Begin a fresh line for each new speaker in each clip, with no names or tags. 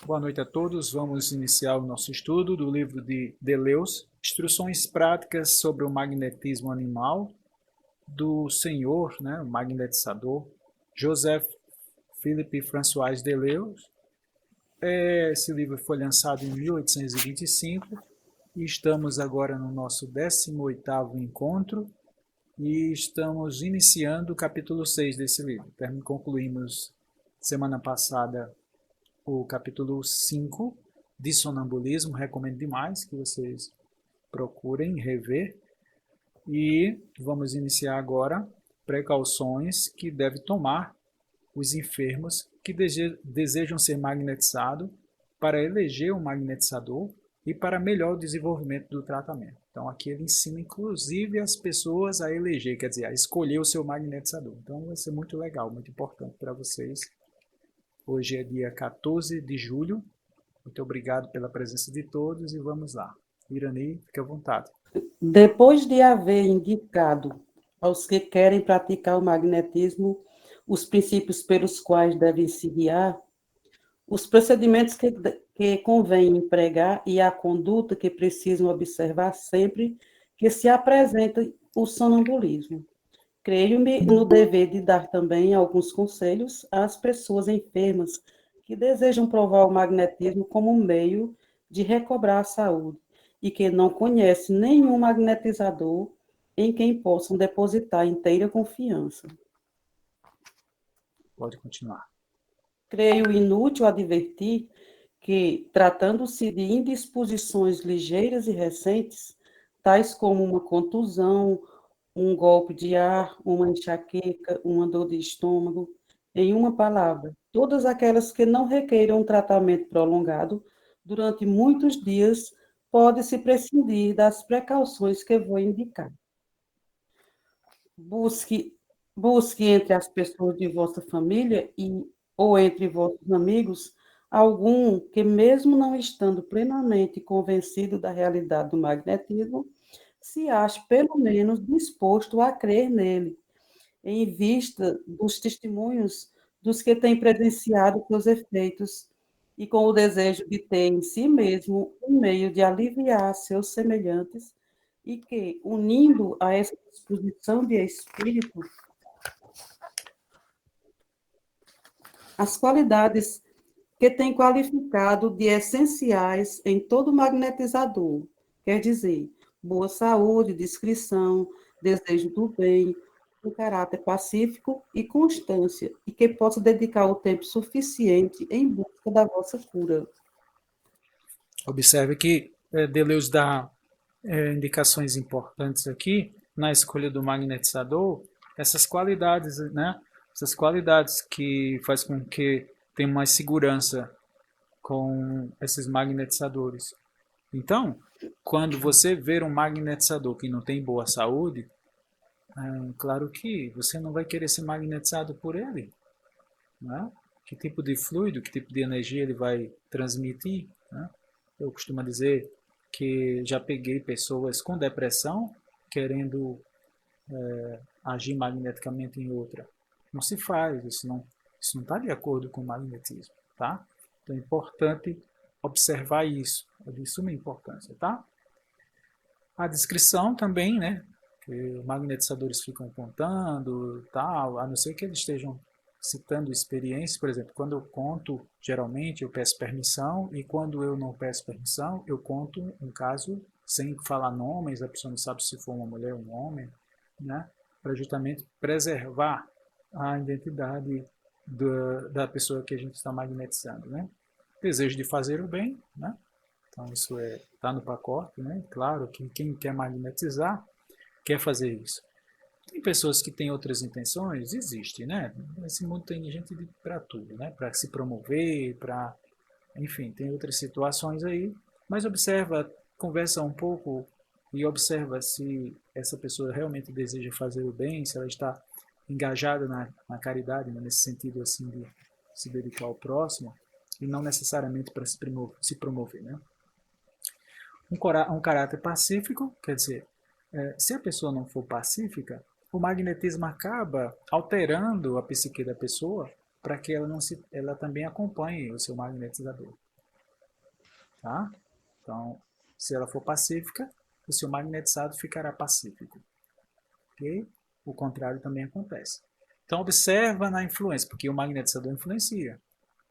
Boa noite a todos. Vamos iniciar o nosso estudo do livro de Deleuze, Instruções Práticas sobre o Magnetismo Animal, do senhor, o magnetizador, Joseph Philippe François Deleuze. Esse livro foi lançado em 1825 e estamos agora no nosso 18º encontro e estamos iniciando o capítulo 6 desse livro. Concluímos semana passada o capítulo 5 de sonambulismo. Recomendo demais que vocês procurem rever. E vamos iniciar agora precauções que deve tomar os enfermos que desejam ser magnetizados para eleger um magnetizador e para melhor desenvolvimento do tratamento. Então aqui ele ensina inclusive as pessoas a eleger, quer dizer, a escolher o seu magnetizador. Então vai ser muito legal, muito importante para vocês. Hoje é dia 14 de julho. Muito obrigado pela presença de todos e vamos lá. Irani, fique à vontade.
Depois de haver indicado aos que querem praticar o magnetismo os princípios pelos quais devem se guiar, os procedimentos que convém empregar e a conduta que precisam observar sempre que se apresenta o sonambulismo. Creio-me no dever de dar também alguns conselhos às pessoas enfermas que desejam provar o magnetismo como um meio de recobrar a saúde e que não conhecem nenhum magnetizador em quem possam depositar inteira confiança.
Pode continuar.
Creio inútil advertir que, tratando-se de indisposições ligeiras e recentes, tais como uma contusão, um golpe de ar, uma enxaqueca, uma dor de estômago, em uma palavra, todas aquelas que não requeiram um tratamento prolongado durante muitos dias, pode-se prescindir das precauções que vou indicar. Busque entre as pessoas de vossa família ou entre vossos amigos algum que, mesmo não estando plenamente convencido da realidade do magnetismo, se ache pelo menos disposto a crer nele, em vista dos testemunhos dos que têm presenciado seus efeitos e com o desejo de ter em si mesmo um meio de aliviar seus semelhantes e que, unindo a essa disposição de espírito, as qualidades que tem qualificado de essenciais em todo magnetizador, quer dizer, boa saúde, discrição, desejo do bem, um caráter pacífico e constância, e que possa dedicar o tempo suficiente em busca da vossa cura.
Observe que Deleuze dá indicações importantes aqui na escolha do magnetizador, essas qualidades, Essas qualidades que faz com que tenha mais segurança com esses magnetizadores. Então, quando você ver um magnetizador que não tem boa saúde, claro que você não vai querer ser magnetizado por ele, né? Que tipo de fluido, que tipo de energia ele vai transmitir, né? Eu costumo dizer que já peguei pessoas com depressão querendo agir magneticamente em outra. Não se faz, isso não está de acordo com o magnetismo, tá? Então é importante observar isso, é de suma importância, tá? A descrição também, né? Que os magnetizadores ficam contando, tal, a não ser que eles estejam citando experiências. Por exemplo, quando eu conto, geralmente eu peço permissão, e quando eu não peço permissão, eu conto um caso sem falar nomes, a pessoa não sabe se for uma mulher ou um homem, né? Para justamente preservar a identidade da pessoa que a gente está magnetizando, né? Desejo de fazer o bem, né? Então isso está no pacote, né? Claro que quem quer magnetizar quer fazer isso. Tem pessoas que têm outras intenções, existe, né? Nesse mundo tem gente para tudo, né? Para se promover, enfim, tem outras situações aí. Mas observa, conversa um pouco e observa se essa pessoa realmente deseja fazer o bem, se ela está engajada na caridade, né? Nesse sentido assim de se dedicar ao próximo e não necessariamente para se promover, né? Um caráter pacífico, quer dizer, se a pessoa não for pacífica, o magnetismo acaba alterando a psique da pessoa para que ela também acompanhe o seu magnetizador. tá? Então, se ela for pacífica, o seu magnetizado ficará pacífico, ok? O contrário também acontece. Então, observa na influência, porque o magnetizador influencia,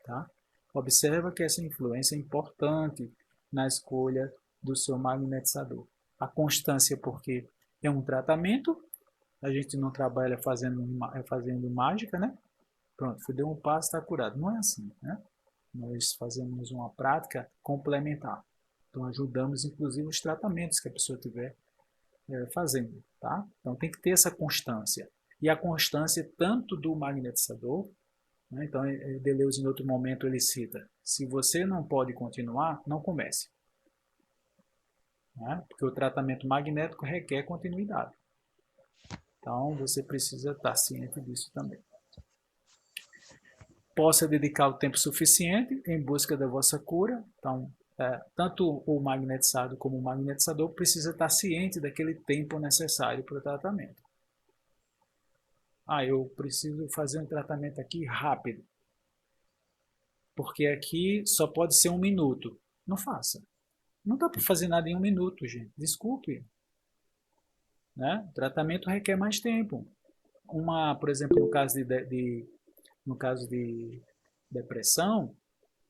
tá? Observa que essa influência é importante na escolha do seu magnetizador. A constância, porque é um tratamento, a gente não trabalha fazendo mágica, né? Pronto, deu um passo, está curado. Não é assim, né? Nós fazemos uma prática complementar. Então, ajudamos, inclusive, os tratamentos que a pessoa tiver fazendo, tá? Então, tem que ter essa constância. E a constância tanto do magnetizador, né? Então, Deleuze, em outro momento, ele cita, se você não pode continuar, não comece. Né? Porque o tratamento magnético requer continuidade. Então, você precisa estar ciente disso também. Possa dedicar o tempo suficiente em busca da vossa cura. Então, tanto o magnetizado como o magnetizador precisa estar ciente daquele tempo necessário para o tratamento. Eu preciso fazer um tratamento aqui rápido, porque aqui só pode ser 1 minuto. Não faça. Não dá para fazer nada em 1 minuto, gente. Desculpe. Né? O tratamento requer mais tempo. Por exemplo, no caso de depressão,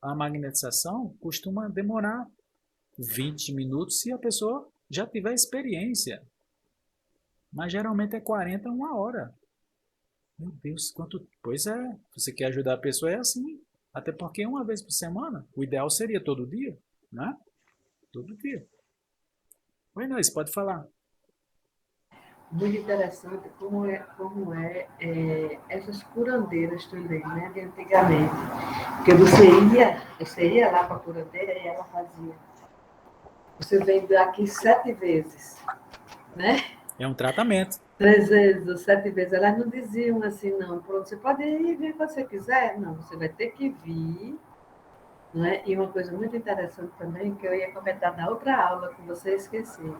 a magnetização costuma demorar 20 minutos se a pessoa já tiver experiência. Mas geralmente é 40 a 1 hora. Meu Deus, quanto... Pois é, você quer ajudar a pessoa, é assim. Até porque 1 vez por semana, o ideal seria todo dia, né? Todo dia. Oi, Inês, pode falar.
Muito interessante como essas curandeiras também, né, de antigamente. Porque você ia lá para a curandeira e ela fazia. Você vem daqui 7 vezes, né?
É um tratamento.
3 vezes ou 7 vezes. Elas não diziam assim, não, pronto, você pode ir e vir quando você quiser. Não, você vai ter que vir. Não é? E uma coisa muito interessante também, que eu ia comentar na outra aula que você esqueceu.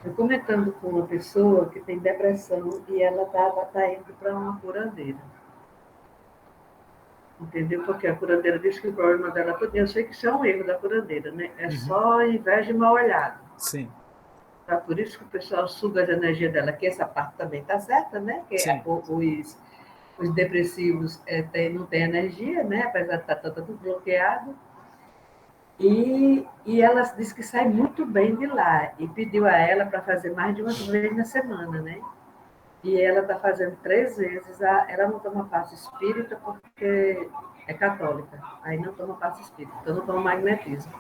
Eu comentando com uma pessoa que tem depressão e ela tá indo para uma curandeira. Entendeu? Porque a curandeira diz que o problema dela todo. Eu sei que isso é um erro da curandeira, né? É só inveja e mal olhado.
Sim.
Tá? Por isso que o pessoal suga as energias dela, que essa parte também tá certa, né? Que os depressivos não têm energia, né? Apesar de estar tudo bloqueado. E ela disse que sai muito bem de lá e pediu a ela para fazer mais de 1 vez na semana, né? E ela está fazendo 3 vezes. Ela não toma passe espírita porque é católica, aí não toma passe espírita, então não toma magnetismo.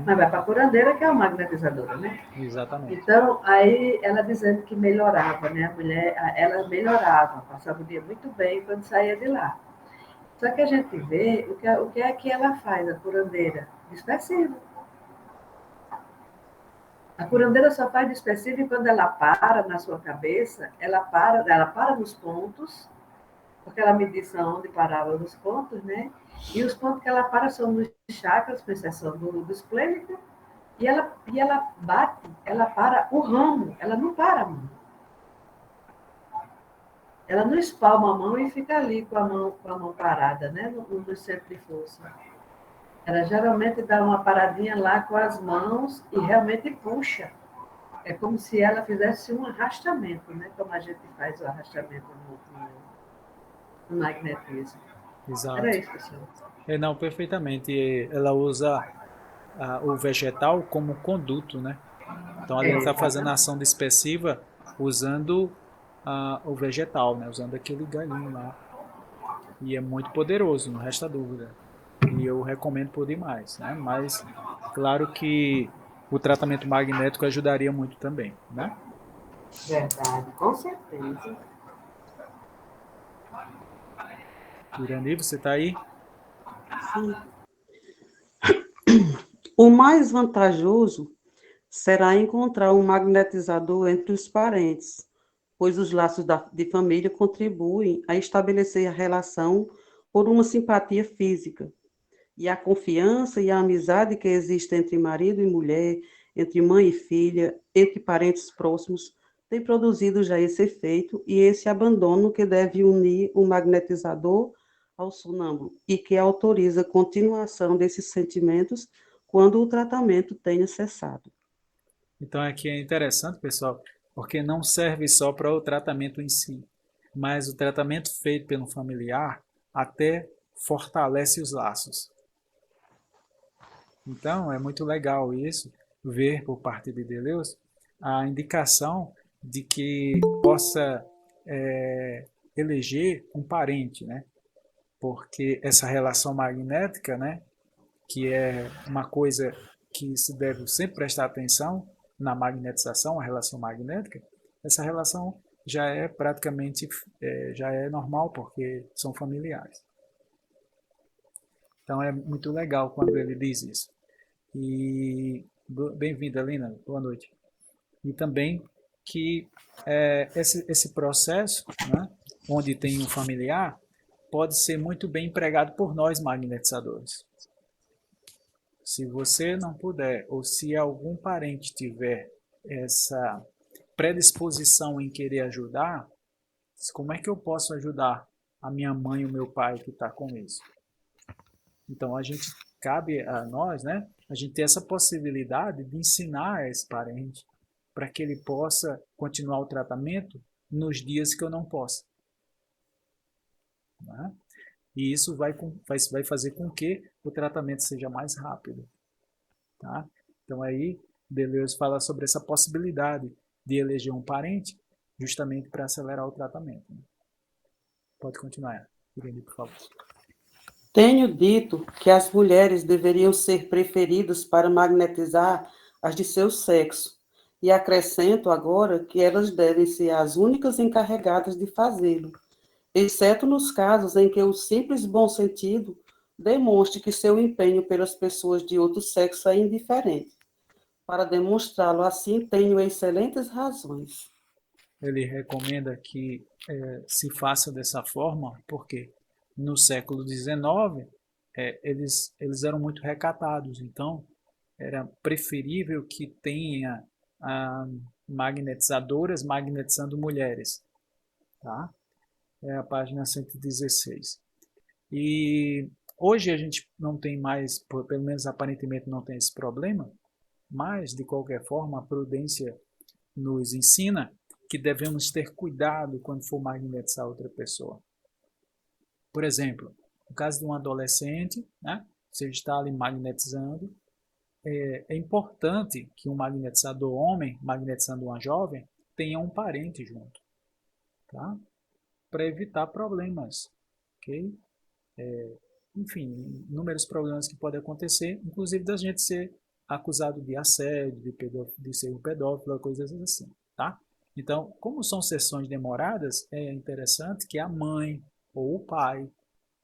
Mas vai para a curandeira, que é uma magnetizadora, né?
Exatamente.
Então, aí ela dizendo que melhorava, né? A mulher, ela melhorava, passava o dia muito bem quando saía de lá. Só que a gente vê o que é que ela faz, a curandeira? Dispersivo. A curandeira só faz dispersivo quando ela para na sua cabeça, ela para nos pontos, porque ela me disse aonde parava nos pontos, né? E os pontos que ela para são nos chakras, com exceção do esplênico, e ela bate, ela para o ramo, ela não para a mão. Ela não espalma a mão e fica ali com a mão parada, né? No centro de força. Ela geralmente dá uma paradinha lá com as mãos e realmente puxa. É como se ela fizesse um arrastamento, né? Como a gente faz o arrastamento no magnetismo.
Exato.
Era isso, pessoal.
Não, perfeitamente. Ela usa o vegetal como conduto, né? Então, ela está fazendo a ação dispersiva usando o vegetal, né? Usando aquele galinho lá. E é muito poderoso, não resta dúvida. E eu recomendo por demais, né? Mas, claro que o tratamento magnético ajudaria muito também, né?
Verdade, com certeza.
Irani, você está aí?
Sim. O mais vantajoso será encontrar um magnetizador entre os parentes, pois os laços de família contribuem a estabelecer a relação por uma simpatia física. E a confiança e a amizade que existe entre marido e mulher, entre mãe e filha, entre parentes próximos, tem produzido já esse efeito e esse abandono que deve unir o magnetizador ao sonâmbulo e que autoriza a continuação desses sentimentos quando o tratamento tenha cessado.
Então aqui é interessante, pessoal, porque não serve só para o tratamento em si, mas o tratamento feito pelo familiar até fortalece os laços. Então é muito legal isso, ver por parte de Deleuze a indicação de que possa eleger um parente, né? Porque essa relação magnética, né, que é uma coisa que se deve sempre prestar atenção na magnetização, a relação magnética, essa relação já é praticamente já é normal porque são familiares. Então é muito legal quando ele diz isso. E bem-vinda, Lina, boa noite. E também que esse processo, né, onde tem um familiar, pode ser muito bem empregado por nós magnetizadores. Se você não puder, ou se algum parente tiver essa predisposição em querer ajudar, como é que eu posso ajudar a minha mãe e o meu pai que está com isso? Então, cabe a nós, né, a gente ter essa possibilidade de ensinar esse parente para que ele possa continuar o tratamento nos dias que eu não possa. Né? E isso vai fazer com que o tratamento seja mais rápido. Tá? Então aí Deleuze fala sobre essa possibilidade de eleger um parente justamente para acelerar o tratamento. Né? Pode continuar, Irene, por favor.
Tenho dito que as mulheres deveriam ser preferidas para magnetizar as de seu sexo, e acrescento agora que elas devem ser as únicas encarregadas de fazê-lo, exceto nos casos em que o simples bom sentido demonstre que seu empenho pelas pessoas de outro sexo é indiferente. Para demonstrá-lo assim, tenho excelentes razões.
Ele recomenda que se faça dessa forma, porque no século XIX eles eram muito recatados, então era preferível que tenha magnetizadoras magnetizando mulheres. Tá? É a página 116. E hoje a gente não tem mais, pelo menos aparentemente não tem esse problema, mas de qualquer forma a prudência nos ensina que devemos ter cuidado quando for magnetizar outra pessoa. Por exemplo, no caso de um adolescente, né, se ele está ali magnetizando, é importante que um magnetizador homem, magnetizando uma jovem, tenha um parente junto, tá? Para evitar problemas, ok? Enfim, inúmeros problemas que podem acontecer, inclusive da gente ser acusado de assédio, de ser um pedófilo, coisas assim, tá? Então, como são sessões demoradas, é interessante que a mãe, ou o pai,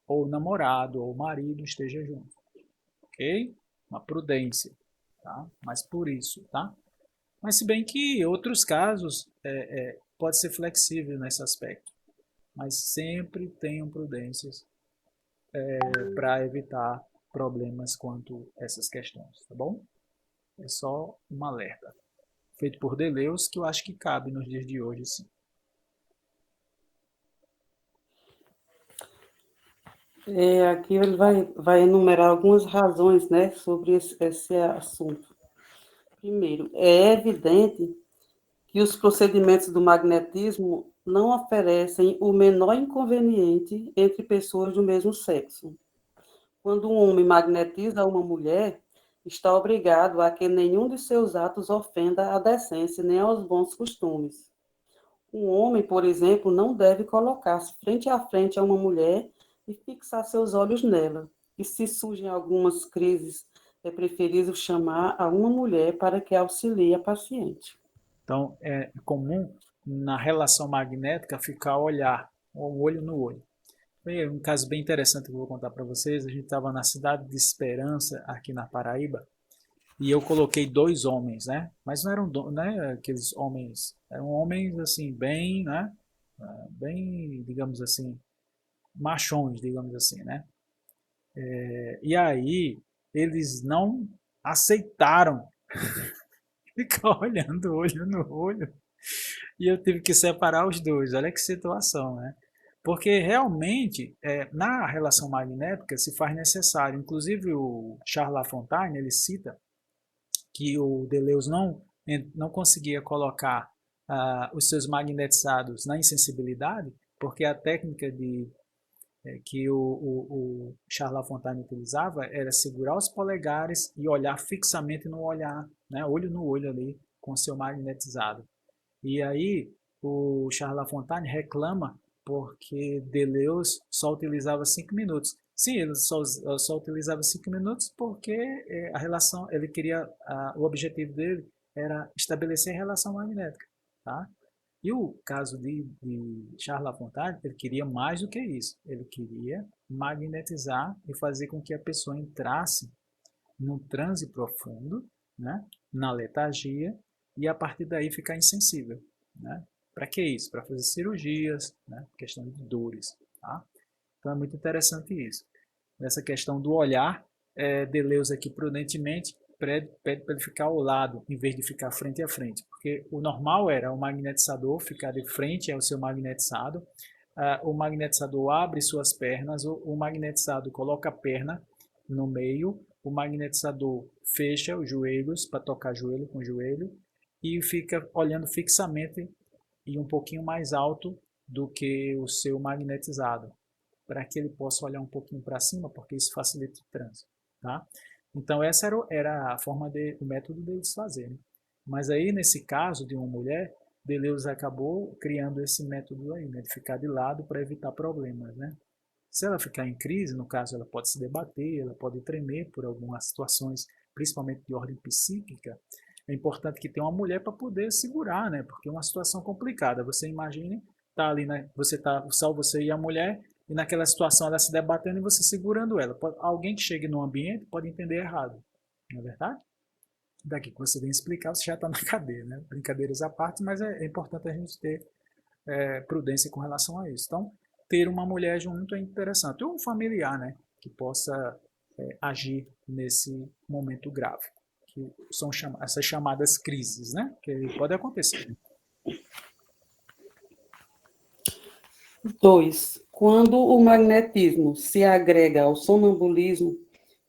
ou o namorado, ou o marido esteja junto, ok? Uma prudência, tá? Mas por isso, tá? Mas se bem que em outros casos pode ser flexível nesse aspecto, mas sempre tenham prudências para evitar problemas quanto a essas questões, tá bom? É só um alerta. Feito por Deleuze, que eu acho que cabe nos dias de hoje, sim.
Aqui ele vai enumerar algumas razões, né, sobre esse assunto. Primeiro, é evidente que os procedimentos do magnetismo não oferecem o menor inconveniente entre pessoas do mesmo sexo. Quando um homem magnetiza uma mulher, está obrigado a que nenhum de seus atos ofenda a decência nem aos bons costumes. Um homem, por exemplo, não deve colocar-se frente a frente a uma mulher e fixar seus olhos nela. E se surgem algumas crises, é preferível chamar a uma mulher para que auxilie a paciente.
Então, é comum na relação magnética ficar o olho no olho. Um caso bem interessante que eu vou contar para vocês. A gente estava na cidade de Esperança, aqui na Paraíba, e eu coloquei dois homens, né? Mas não eram né, aqueles homens, eram homens assim, bem, né? Bem, digamos assim, machões, digamos assim, né? E aí eles não aceitaram ficar olhando olho no olho e eu tive que separar os dois. Olha que situação, né? Porque realmente, na relação magnética, se faz necessário. Inclusive, o Charles Lafontaine, ele cita que o Deleuze não conseguia colocar os seus magnetizados na insensibilidade, porque a técnica que o Charles Lafontaine utilizava era segurar os polegares e olhar fixamente no olhar, né, olho no olho ali, com o seu magnetizado. E aí o Charles Lafontaine reclama porque Deleuze só utilizava 5 minutos. Sim, ele só utilizava 5 minutos porque a relação, ele queria, o objetivo dele era estabelecer a relação magnética, tá? E o caso de Charles Lafontaine, ele queria mais do que isso. Ele queria magnetizar e fazer com que a pessoa entrasse num transe profundo, né, na letargia, e a partir daí ficar insensível. Né? Para que isso? Para fazer cirurgias, né, questão de dores. Tá? Então é muito interessante isso. Nessa questão do olhar, Deleuze aqui prudentemente pede para ele ficar ao lado, em vez de ficar frente a frente. Porque o normal era o magnetizador ficar de frente ao seu magnetizado, o magnetizador abre suas pernas, o magnetizado coloca a perna no meio, o magnetizador fecha os joelhos para tocar joelho com joelho e fica olhando fixamente e um pouquinho mais alto do que o seu magnetizado, para que ele possa olhar um pouquinho para cima, porque isso facilita o trânsito. Tá? Então essa era a forma o método deles fazer. Né? Mas aí nesse caso de uma mulher, Deleuze acabou criando esse método aí, né, de ficar de lado para evitar problemas, né? Se ela ficar em crise, no caso, ela pode se debater, ela pode tremer por algumas situações, principalmente de ordem psíquica. É importante que tenha uma mulher para poder segurar, né? Porque é uma situação complicada. Você imagine, tá ali, né? Você tá só você e a mulher, e naquela situação ela se debatendo e você segurando ela. Alguém que chegue no ambiente pode entender errado, não é verdade? Daqui que você vem explicar, você já está na cadeia, né? Brincadeiras à parte, mas é importante a gente ter prudência com relação a isso. Então, ter uma mulher junto é interessante. Ou um familiar, né? Que possa agir nesse momento grave. Que são essas chamadas crises, né? Que pode acontecer.
2. Quando o magnetismo se agrega ao sonambulismo,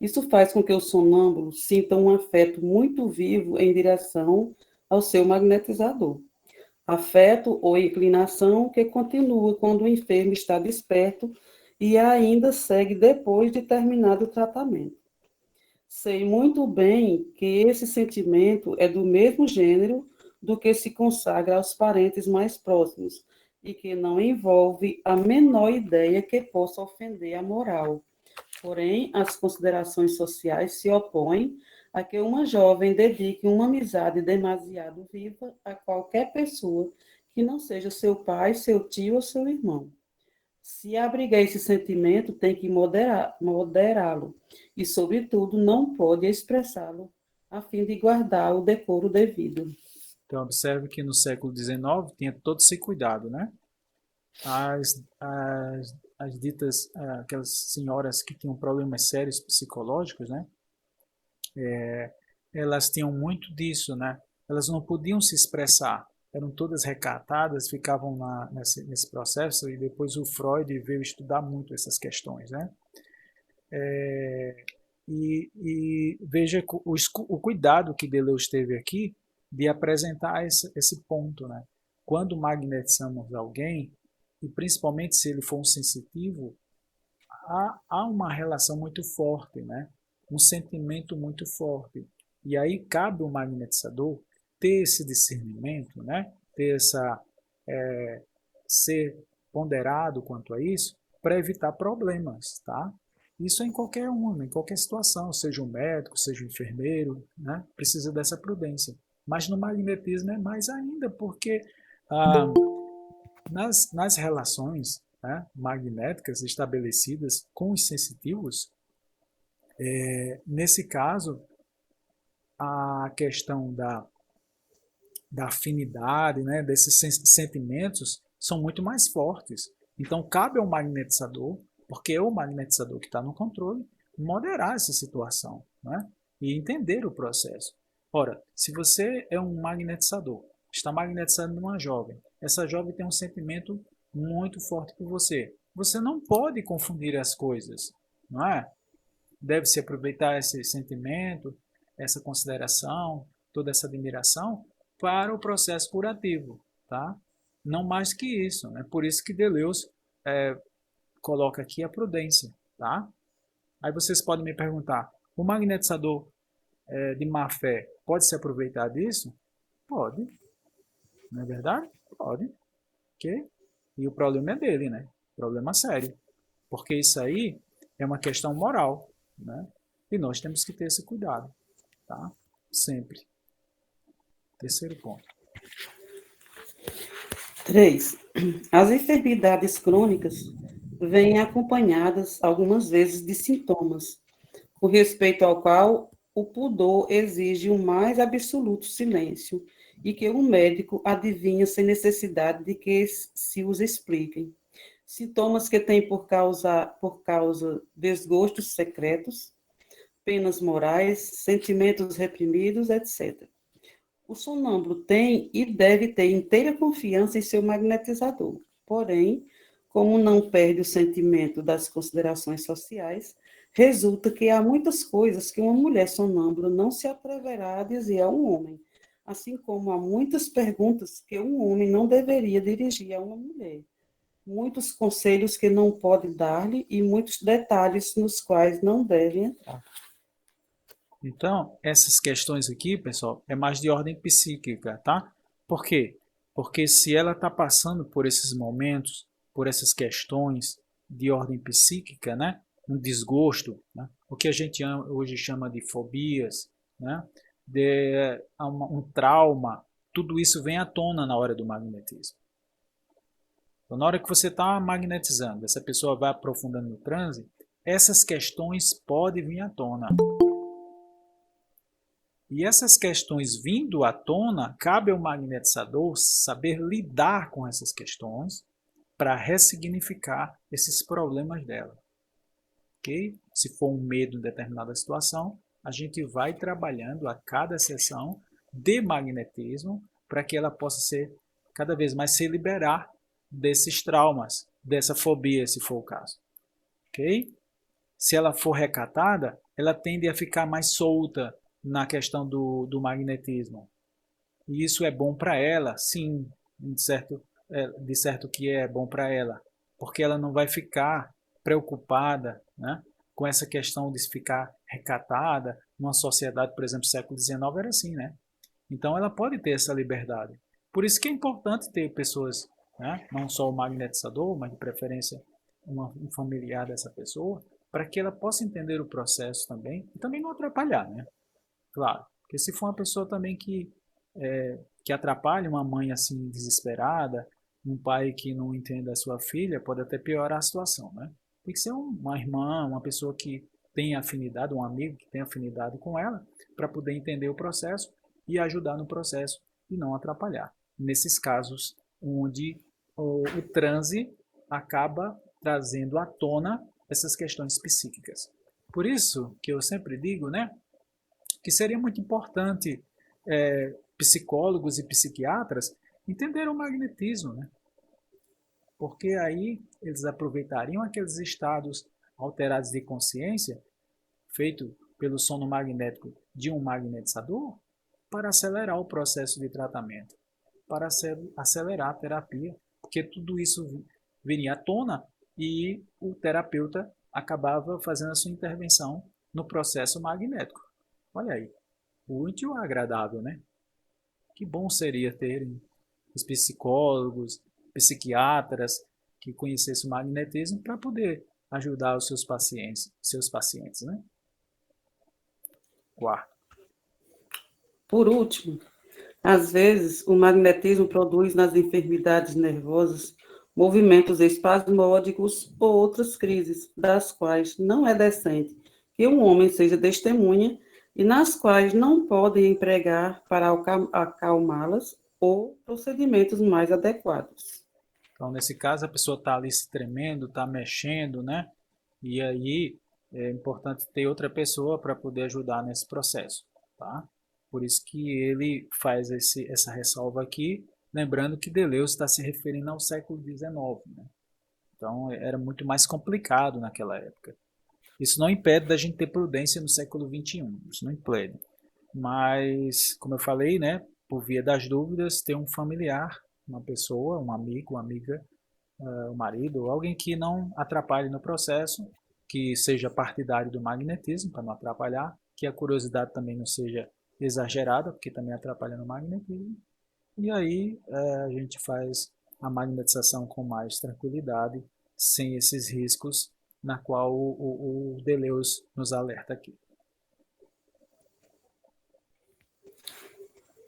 isso faz com que o sonâmbulo sinta um afeto muito vivo em direção ao seu magnetizador. Afeto ou inclinação que continua quando o enfermo está desperto e ainda segue depois de terminado o tratamento. Sei muito bem que esse sentimento é do mesmo gênero do que se consagra aos parentes mais próximos e que não envolve a menor ideia que possa ofender a moral. Porém, as considerações sociais se opõem a que uma jovem dedique uma amizade demasiado viva a qualquer pessoa que não seja seu pai, seu tio ou seu irmão. Se abrigar esse sentimento, tem que moderá-lo e, sobretudo, não pode expressá-lo a fim de guardar o decoro devido.
Então, observe que no século XIX tinha todo esse cuidado, né? As ditas, aquelas senhoras que tinham problemas sérios psicológicos, né? Elas tinham muito disso, né? Elas não podiam se expressar, eram todas recatadas, ficavam nesse processo, e depois o Freud veio estudar muito essas questões, né? E veja o cuidado que Deleuze teve aqui de apresentar esse ponto, né? Quando magnetizamos alguém, e principalmente se ele for um sensitivo, há uma relação muito forte, né? Um sentimento muito forte. E aí cabe o magnetizador ter esse discernimento, né? Ter ser ponderado quanto a isso, para evitar problemas, tá? Isso é em qualquer uma, em qualquer situação, seja um médico, seja um enfermeiro, né? Precisa dessa prudência. Mas no magnetismo é mais ainda, porque nas relações, né, magnéticas estabelecidas com os sensitivos, nesse caso, a questão da afinidade, né, desses sentimentos, são muito mais fortes. Então, cabe ao magnetizador, porque é o magnetizador que está no controle, moderar essa situação, né, e entender o processo. Ora, se você é um magnetizador, está magnetizando uma jovem, essa jovem tem um sentimento muito forte por você. Você não pode confundir as coisas, não é? Deve-se aproveitar esse sentimento, essa consideração, toda essa admiração para o processo curativo, tá? Não mais que isso, né? Por isso que Deleuze coloca aqui a prudência, tá? Aí vocês podem me perguntar, o magnetizador de má fé pode se aproveitar disso? Pode, não é verdade? Pode, ok? E o problema é dele, né? Problema sério, porque isso aí é uma questão moral, né? E nós temos que ter esse cuidado, tá? Sempre. Terceiro ponto.
3. As enfermidades crônicas vêm acompanhadas algumas vezes de sintomas, com respeito ao qual o pudor exige o mais absoluto silêncio e que o médico adivinha sem necessidade de que se os expliquem. Sintomas que têm por causa desgostos secretos, penas morais, sentimentos reprimidos, etc. O sonâmbulo tem e deve ter inteira confiança em seu magnetizador. Porém, como não perde o sentimento das considerações sociais, resulta que há muitas coisas que uma mulher sonâmbula não se atreverá a dizer a um homem, assim como há muitas perguntas que um homem não deveria dirigir a uma mulher, muitos conselhos que não pode dar-lhe e muitos detalhes nos quais não deve entrar.
Então, essas questões aqui, pessoal, é mais de ordem psíquica, tá? Por quê? Porque se ela está passando por esses momentos, por essas questões de ordem psíquica, né? Um desgosto, né? O que a gente hoje chama de fobias, né? Um trauma, tudo isso vem à tona na hora do magnetismo. Então, na hora que você está magnetizando, essa pessoa vai aprofundando no transe, essas questões podem vir à tona. E essas questões vindo à tona, cabe ao magnetizador saber lidar com essas questões para ressignificar esses problemas dela. Ok? Se for um medo em determinada situação, a gente vai trabalhando a cada sessão de magnetismo para que ela possa ser cada vez mais se liberar desses traumas, dessa fobia, se for o caso. Ok? Se ela for recatada, ela tende a ficar mais solta na questão do magnetismo. E isso é bom para ela, sim, de certo que é bom para ela, porque ela não vai ficar preocupada, né, com essa questão de ficar recatada. Numa sociedade, por exemplo, século XIX era assim, né? Então ela pode ter essa liberdade. Por isso que é importante ter pessoas, né, não só o magnetizador, mas de preferência um familiar dessa pessoa, para que ela possa entender o processo também e também não atrapalhar, né? Claro, porque se for uma pessoa também que atrapalha, uma mãe assim desesperada, um pai que não entenda a sua filha, pode até piorar a situação, né? Tem que ser uma irmã, uma pessoa que tenha afinidade, um amigo que tenha afinidade com ela, para poder entender o processo e ajudar no processo e não atrapalhar. Nesses casos onde o transe acaba trazendo à tona essas questões psíquicas. Por isso que eu sempre digo, né, que seria muito importante psicólogos e psiquiatras entenderem o magnetismo, né? Porque aí eles aproveitariam aqueles estados alterados de consciência, feito pelo sono magnético de um magnetizador, para acelerar o processo de tratamento, para acelerar a terapia, porque tudo isso viria à tona e o terapeuta acabava fazendo a sua intervenção no processo magnético. Olha aí, útil e agradável, né? Que bom seria ter os psicólogos, psiquiatras que conhecessem o magnetismo para poder ajudar os seus pacientes, né? Quarto.
Por último, às vezes, o magnetismo produz nas enfermidades nervosas movimentos espasmódicos ou outras crises, das quais não é decente que um homem seja testemunha e nas quais não podem empregar para acalmá-las ou procedimentos mais adequados.
Então, nesse caso, a pessoa está ali se tremendo, está mexendo, né? E aí é importante ter outra pessoa para poder ajudar nesse processo, tá? Por isso que ele faz essa ressalva aqui Lembrando que Deleuze está se referindo ao século XIX, né? Então era muito mais complicado naquela época. Isso não impede da gente ter prudência no século XXI, isso não impede. Mas, como eu falei, né, por via das dúvidas, ter um familiar, uma pessoa, um amigo, uma amiga, um marido, alguém que não atrapalhe no processo, que seja partidário do magnetismo, para não atrapalhar, que a curiosidade também não seja exagerada, porque também atrapalha no magnetismo. E aí a gente faz a magnetização com mais tranquilidade, sem esses riscos, na qual o Deleuze nos alerta aqui.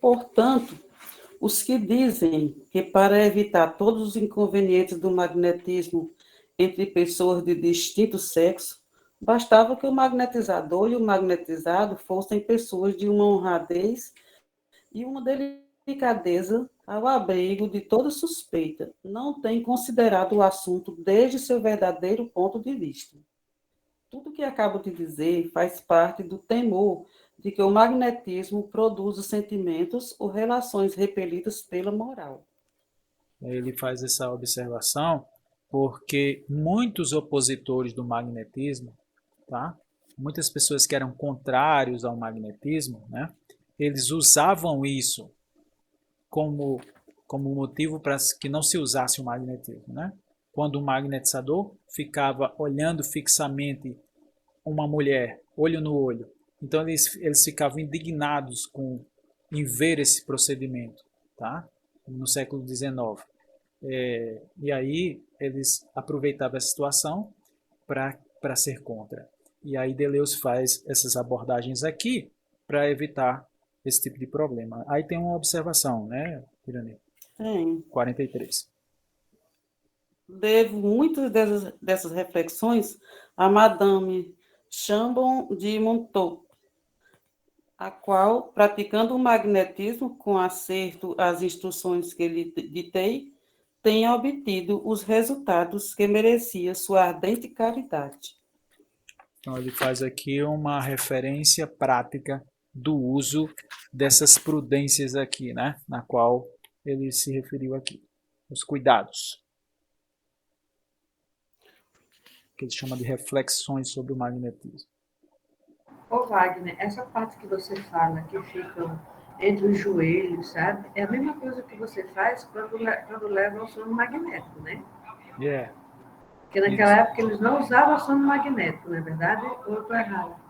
Portanto, os que dizem que para evitar todos os inconvenientes do magnetismo entre pessoas de distinto sexo, bastava que o magnetizador e o magnetizado fossem pessoas de uma honradez e uma delicadeza ao abrigo de toda suspeita, não têm considerado o assunto desde seu verdadeiro ponto de vista. Tudo que acabo de dizer faz parte do temor de que o magnetismo produza sentimentos ou relações repelidas pela moral.
Ele faz essa observação porque muitos opositores do magnetismo, tá? Muitas pessoas que eram contrários ao magnetismo, né? Eles usavam isso como, como motivo para que não se usasse o magnetismo, né? Quando o magnetizador ficava olhando fixamente uma mulher, olho no olho, então eles ficavam indignados em ver esse procedimento, tá? No século XIX. E aí eles aproveitavam a situação para ser contra. E aí Deleuze faz essas abordagens aqui para evitar esse tipo de problema. Aí tem uma observação, né, Irani?
Sim.
43.
Devo muitas dessas reflexões a Madame Chambon de Montaut, a qual, praticando o magnetismo com acerto às instruções que lhe ditei, tem obtido os resultados que merecia sua ardente caridade.
Então ele faz aqui uma referência prática do uso dessas prudências aqui, né, na qual ele se referiu aqui. Os cuidados. Que ele chama de reflexões sobre o magnetismo.
Ô Wagner, essa parte que você fala, que ficam entre os joelhos, sabe? É a mesma coisa que você faz quando leva ao sono magnético, né?
Yeah.
Porque naquela época eles não usavam sono magnético, não é verdade? Ou eu estou errada?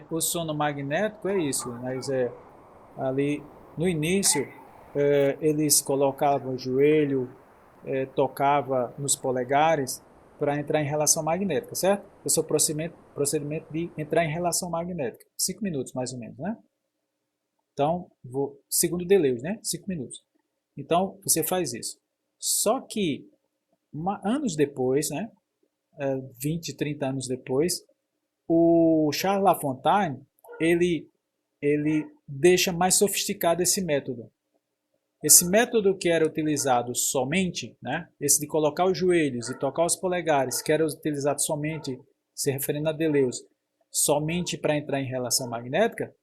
O sono magnético é isso, mas ali no início eles colocavam o joelho, tocava nos polegares para entrar em relação magnética, certo? Esse é o procedimento de entrar em relação magnética. 5 minutos mais ou menos, né? Então, segundo Deleuze, né? 5 minutos. Então, você faz isso. Só que, anos depois, né? 20, 30 anos depois, o Charles Lafontaine, ele deixa mais sofisticado esse método. Esse método que era utilizado somente, né? Esse de colocar os joelhos e tocar os polegares, que era utilizado somente, se referindo a Deleuze, somente para entrar em relação magnética,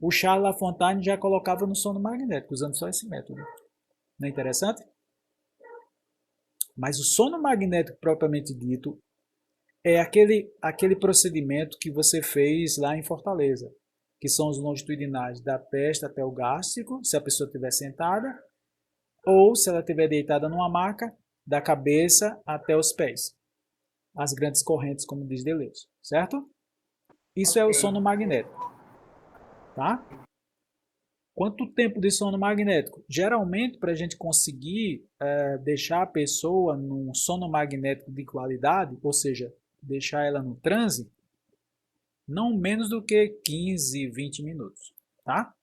o Charles Lafontaine já colocava no sono magnético, usando só esse método. Não é interessante? Mas o sono magnético propriamente dito é aquele procedimento que você fez lá em Fortaleza, que são os longitudinais da testa até o gástrico, se a pessoa estiver sentada, ou se ela estiver deitada numa maca, da cabeça até os pés. As grandes correntes, como diz Deleuze, certo? Isso é o sono magnético, tá? Quanto tempo de sono magnético? Geralmente, para a gente conseguir deixar a pessoa num sono magnético de qualidade, ou seja, deixar ela no transe, não menos do que 15, 20 minutos, tá?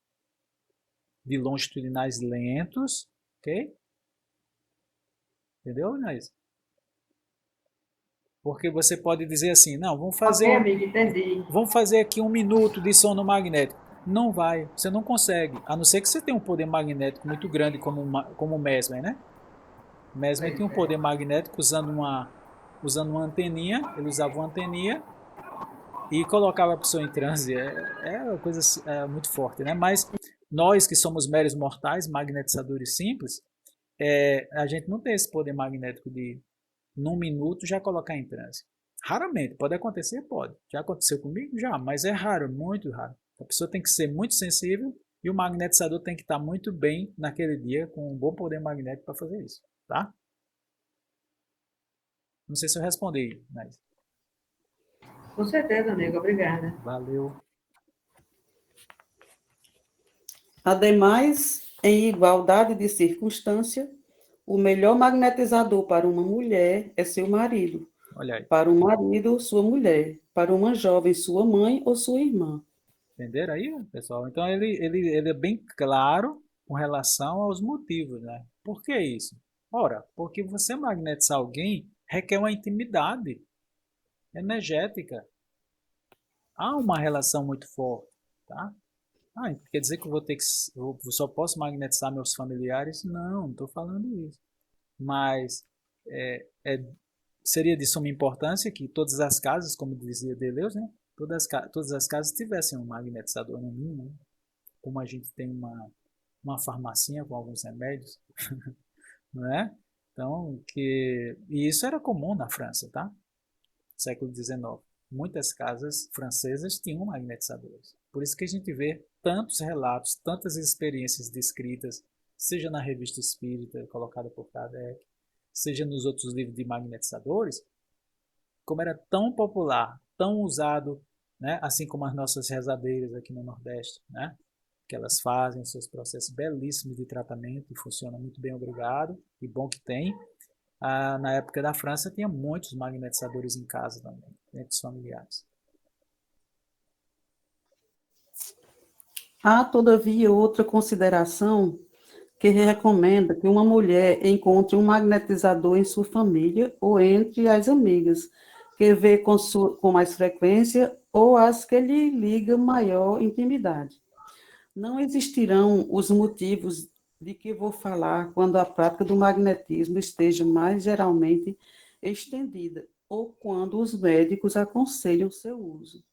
De longitudinais lentos, ok? Entendeu, Inês? Porque você pode dizer assim, não, vamos
Ok, amigo, entendi.
fazer aqui 1 minuto de sono magnético. Não vai, você não consegue, a não ser que você tenha um poder magnético muito grande como o Mesmer, né? O Mesmer tinha um poder magnético usando uma anteninha, ele usava uma anteninha e colocava a pessoa em transe. É uma coisa muito forte, né? Mas nós que somos meros mortais, magnetizadores simples, a gente não tem esse poder magnético de, num minuto, já colocar em transe. Raramente. Pode acontecer? Pode. Já aconteceu comigo? Já, mas é raro, muito raro. A pessoa tem que ser muito sensível e o magnetizador tem que estar muito bem naquele dia, com um bom poder magnético para fazer isso, tá? Não sei se eu respondi, mas
Com certeza, amigo. Obrigada.
valeu.
Ademais, em igualdade de circunstância, o melhor magnetizador para uma mulher é seu marido,
Olha aí.
para um marido, sua mulher, para uma jovem, sua mãe ou sua irmã.
Entenderam aí, pessoal? Então ele é bem claro com relação aos motivos, né? Por que isso? Ora, porque você magnetizar alguém requer uma intimidade energética. Há uma relação muito forte, tá? Ah, quer dizer que eu vou ter que eu só posso magnetizar meus familiares? Não, não estou falando isso. Mas é, é, seria de suma importância que todas as casas, como dizia Deleuze, né? Todas as casas tivessem um magnetizador no mínimo, né? Como a gente tem uma farmacinha com alguns remédios, não é? Então, e isso era comum na França, tá? Século XIX. Muitas casas francesas tinham magnetizadores. Por isso que a gente vê tantos relatos, tantas experiências descritas, seja na Revista Espírita, colocada por Kardec, seja nos outros livros de magnetizadores, como era tão popular, tão usado, né? Assim como as nossas rezadeiras aqui no Nordeste, né? Que elas fazem os seus processos belíssimos de tratamento e funciona muito bem, obrigado, e bom que tem. Na época da França tinha muitos magnetizadores em casa também, entre os familiares.
Há, todavia, outra consideração que recomenda que uma mulher encontre um magnetizador em sua família ou entre as amigas, que vê com mais frequência ou as que lhe ligam maior intimidade. Não existirão os motivos de que vou falar quando a prática do magnetismo esteja mais geralmente estendida ou quando os médicos aconselham seu uso.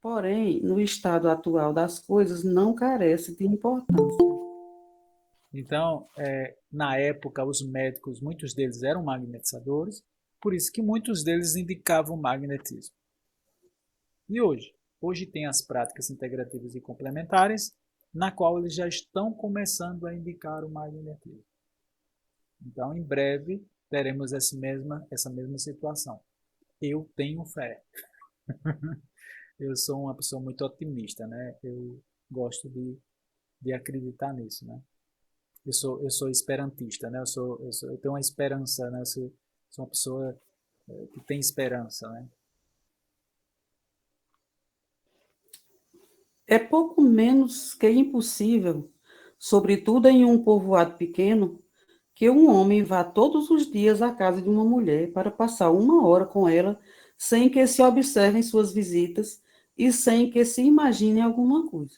Porém, no estado atual das coisas, não carece de importância.
Então, na época, os médicos, muitos deles eram magnetizadores, por isso que muitos deles indicavam magnetismo. E hoje? Hoje tem as práticas integrativas e complementares, na qual eles já estão começando a indicar o magnetismo. Então, em breve, teremos essa mesma situação. Eu tenho fé. Eu sou uma pessoa muito otimista, né? Eu gosto de acreditar nisso, né? Eu sou esperantista, né? Eu tenho uma esperança, né? Sou uma pessoa que tem esperança, né?
É pouco menos que impossível, sobretudo em um povoado pequeno, que um homem vá todos os dias à casa de uma mulher para passar uma hora com ela, sem que se observem suas visitas e sem que se imagine alguma coisa.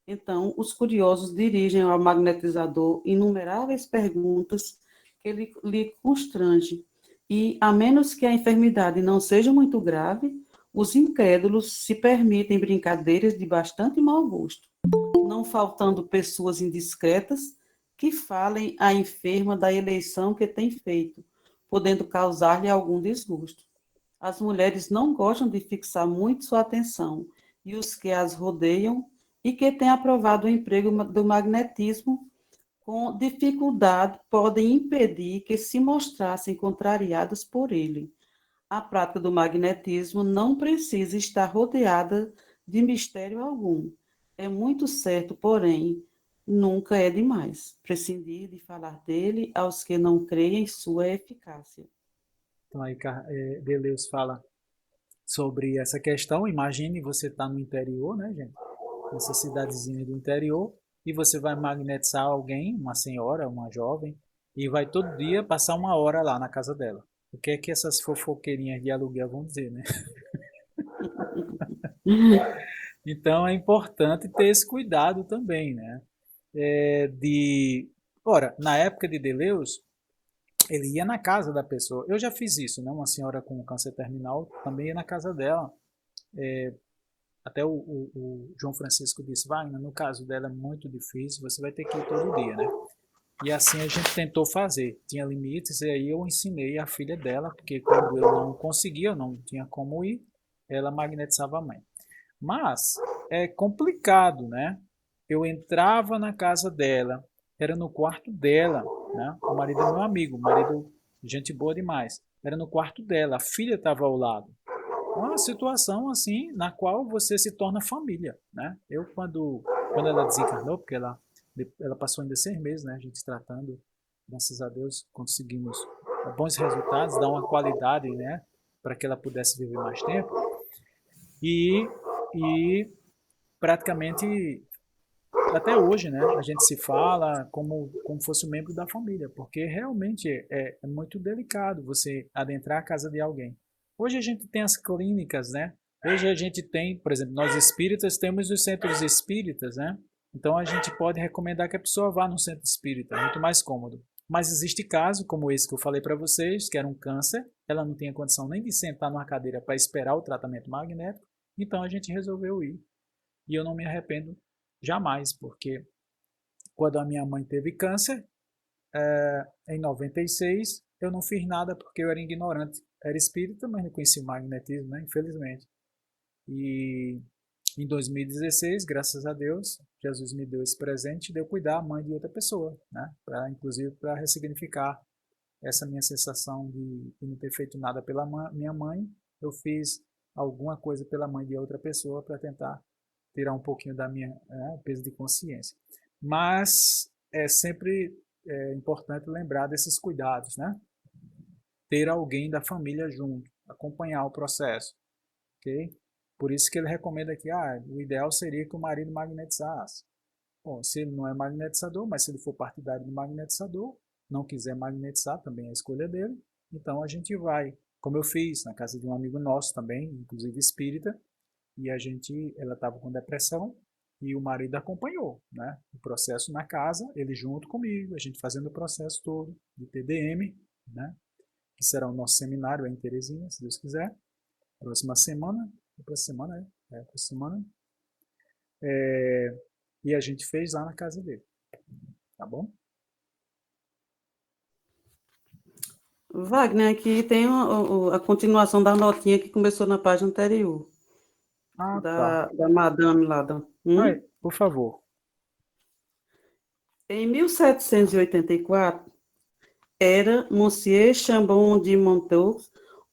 Então, os curiosos dirigem ao magnetizador inumeráveis perguntas que lhe constrangem, e, a menos que a enfermidade não seja muito grave, os incrédulos se permitem brincadeiras de bastante mau gosto, não faltando pessoas indiscretas que falem à enferma da eleição que tem feito, podendo causar-lhe algum desgosto. As mulheres não gostam de fixar muito sua atenção, e os que as rodeiam e que têm aprovado o emprego do magnetismo com dificuldade podem impedir que se mostrassem contrariadas por ele. A prática do magnetismo não precisa estar rodeada de mistério algum. É muito certo, porém, nunca é demais prescindir de falar dele aos que não creem em sua eficácia.
Então aí Deleuze fala sobre essa questão. Imagine você estar no interior, né, gente? Nessa cidadezinha do interior, e você vai magnetizar alguém, uma senhora, uma jovem, e vai todo dia passar uma hora lá na casa dela. O que é que essas fofoqueirinhas de aluguel vão dizer, né? Então é importante ter esse cuidado também, né? Ora, na época de Deleuze, ele ia na casa da pessoa. Eu já fiz isso, né? Uma senhora com câncer terminal também ia na casa dela, Até o João Francisco disse, Wagner, no caso dela é muito difícil, você vai ter que ir todo dia, né? E assim a gente tentou fazer. Tinha limites, e aí eu ensinei a filha dela, porque quando eu não conseguia, eu não tinha como ir, ela magnetizava a mãe. Mas é complicado, né? Eu entrava na casa dela, era no quarto dela, né? O marido é meu amigo, o marido, gente boa demais. Era no quarto dela, a filha estava ao lado. Uma situação assim na qual você se torna família, né? Eu quando ela desencarnou, porque ela passou ainda 6 meses, né? A gente tratando, graças a Deus conseguimos bons resultados, dar uma qualidade, né? Para que ela pudesse viver mais tempo e praticamente até hoje, né? A gente se fala como fosse um membro da família, porque realmente é muito delicado você adentrar a casa de alguém. Hoje a gente tem as clínicas, né? Hoje a gente tem, por exemplo, nós espíritas temos os centros espíritas, né? Então a gente pode recomendar que a pessoa vá no centro espírita, é muito mais cômodo. Mas existe caso, como esse que eu falei para vocês, que era um câncer, ela não tinha condição nem de sentar numa cadeira para esperar o tratamento magnético, então a gente resolveu ir. E eu não me arrependo jamais, porque quando a minha mãe teve câncer, em 96, eu não fiz nada porque eu era ignorante. Era espírita, mas não conhecia o magnetismo, né? Infelizmente. E em 2016, graças a Deus, Jesus me deu esse presente de eu cuidar a mãe de outra pessoa, né? Inclusive para ressignificar essa minha sensação de não ter feito nada pela minha mãe, eu fiz alguma coisa pela mãe de outra pessoa para tentar tirar um pouquinho da minha peso de consciência. Mas é sempre importante lembrar desses cuidados, né? Ter alguém da família junto, acompanhar o processo, ok? Por isso que ele recomenda que o ideal seria que o marido magnetizasse. Bom, se ele não é magnetizador, mas se ele for partidário do magnetizador, não quiser magnetizar, também é a escolha dele. Então a gente vai, como eu fiz na casa de um amigo nosso também, inclusive espírita, e ela estava com depressão e o marido acompanhou, né? O processo na casa, ele junto comigo, a gente fazendo o processo todo de TDM, né? Que será o nosso seminário em Teresina, se Deus quiser. Próxima semana, e a gente fez lá na casa dele, tá bom?
Wagner, aqui tem a continuação da notinha que começou na página anterior,
Ah, tá.
da madame lá.
Ai, por favor.
Em 1784, era Monsieur Chambon de Montaut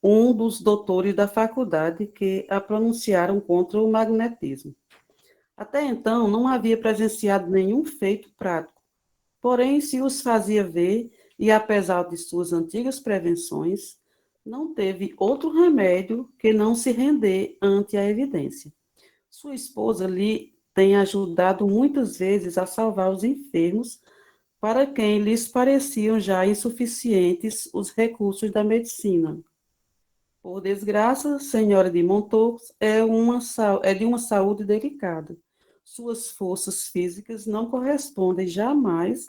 um dos doutores da faculdade que a pronunciaram contra o magnetismo. Até então, não havia presenciado nenhum feito prático, porém se os fazia ver e, apesar de suas antigas prevenções, não teve outro remédio que não se render ante a evidência. Sua esposa lhe tem ajudado muitas vezes a salvar os enfermos, para quem lhes pareciam já insuficientes os recursos da medicina. Por desgraça, senhora de Montaut é de uma saúde delicada. Suas forças físicas não correspondem jamais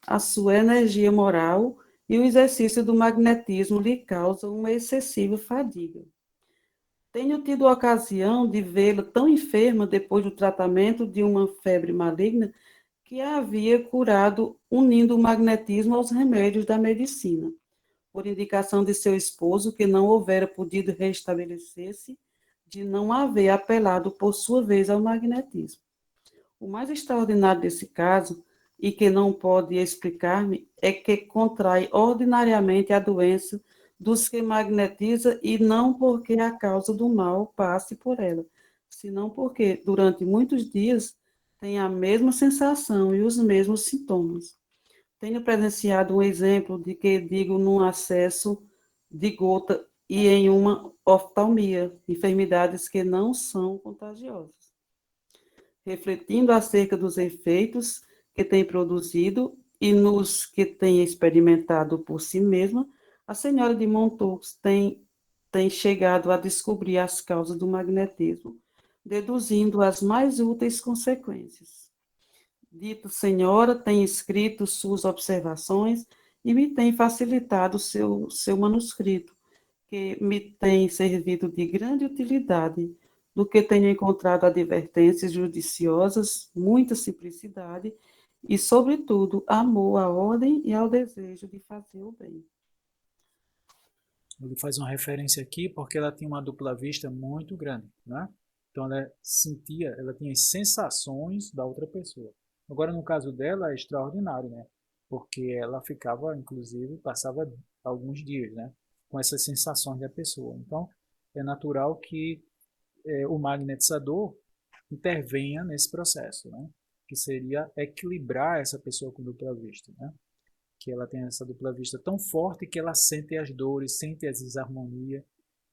à sua energia moral e o exercício do magnetismo lhe causa uma excessiva fadiga. Tenho tido a ocasião de vê-la tão enferma depois do tratamento de uma febre maligna que a havia curado unindo o magnetismo aos remédios da medicina, por indicação de seu esposo, que não houvera podido restabelecer-se, de não haver apelado por sua vez ao magnetismo. O mais extraordinário desse caso, e que não pode explicar-me, é que contrai ordinariamente a doença dos que magnetiza, e não porque a causa do mal passe por ela, senão porque, durante muitos dias, tem a mesma sensação e os mesmos sintomas. Tenho presenciado um exemplo de que digo num acesso de gota e em uma oftalmia, enfermidades que não são contagiosas. Refletindo acerca dos efeitos que tem produzido e nos que tem experimentado por si mesma, a senhora de Montaut tem chegado a descobrir as causas do magnetismo, deduzindo as mais úteis consequências. Dita senhora tem escrito suas observações e me tem facilitado seu manuscrito, que me tem servido de grande utilidade do que tenha encontrado advertências judiciosas, muita simplicidade e, sobretudo, amor à ordem e ao desejo de fazer o bem.
Ele faz uma referência aqui porque ela tinha uma dupla vista muito grande, né? Então ela sentia, ela tinha as sensações da outra pessoa. Agora no caso dela é extraordinário, né? Porque ela ficava, inclusive, passava alguns dias, né? Com essas sensações da pessoa. Então é natural que o magnetizador intervenha nesse processo, né? Que seria equilibrar essa pessoa com dupla vista, né? Que ela tem essa dupla vista tão forte que ela sente as dores, sente as desarmonias,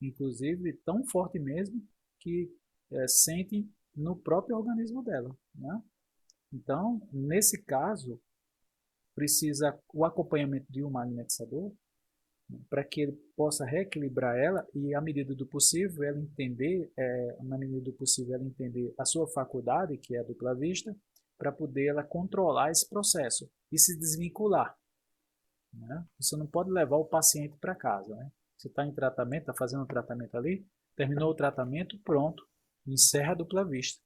inclusive tão forte mesmo que sente no próprio organismo dela, né? Então, nesse caso, precisa o acompanhamento de um magnetizador, né, para que ele possa reequilibrar ela e, à medida do possível, ela entender, na medida do possível, ela entender a sua faculdade, que é a dupla vista, para poder ela controlar esse processo e se desvincular, né? Você não pode levar o paciente para casa, né? Você está em tratamento, está fazendo um tratamento ali, terminou o tratamento, pronto, encerra a dupla vista.